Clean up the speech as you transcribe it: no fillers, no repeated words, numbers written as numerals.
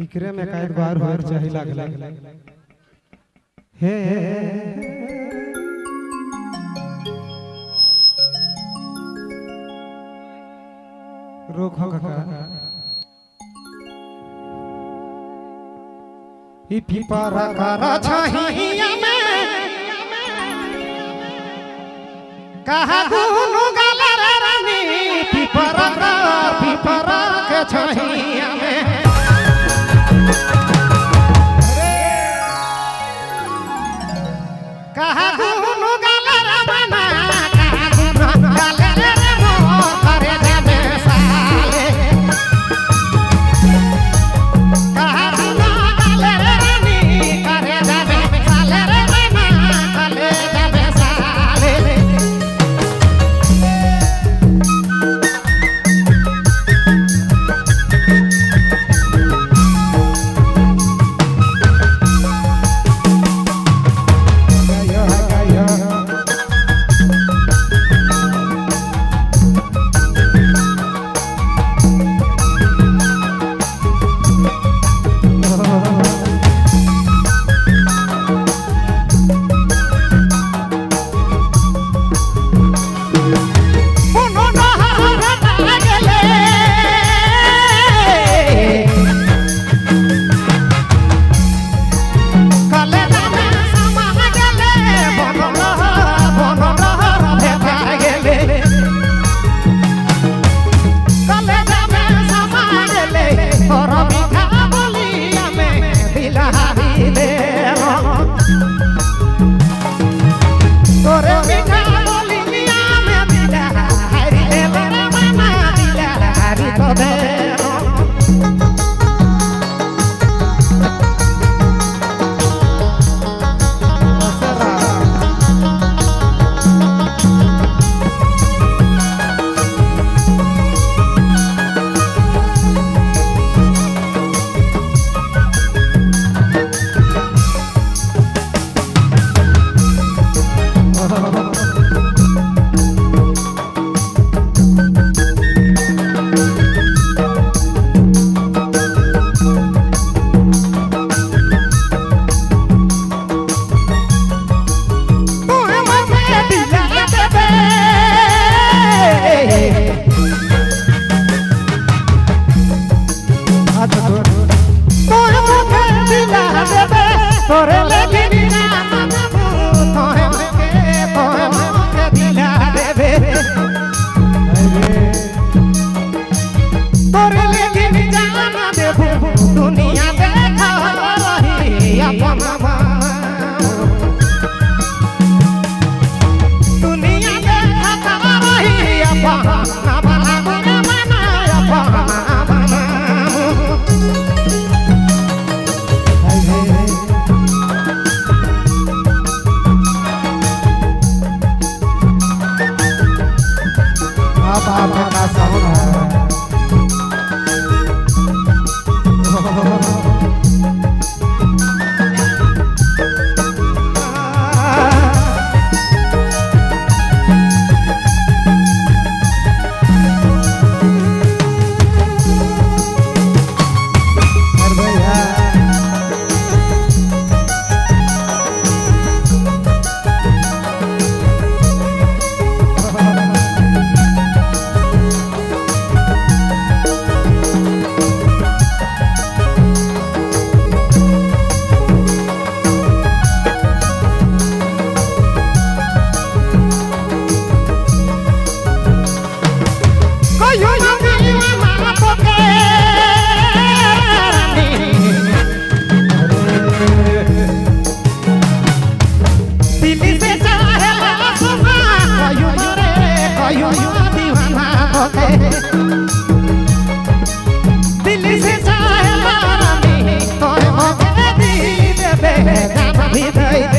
इकरे में कई बार होर चाही लागला हे रोको काका ई पिपरा करा छहिया में कहा गुनु गला रानी पिपरा के छहिया में कहा गुनु गला राना कहा गुनु गला रे मो करे जाबे साले कहा गुनु गला रानी करे जाबे साले रे राना करे जाबे साले दिल से चाहे रानी तो मोके दी देबे जान भी दे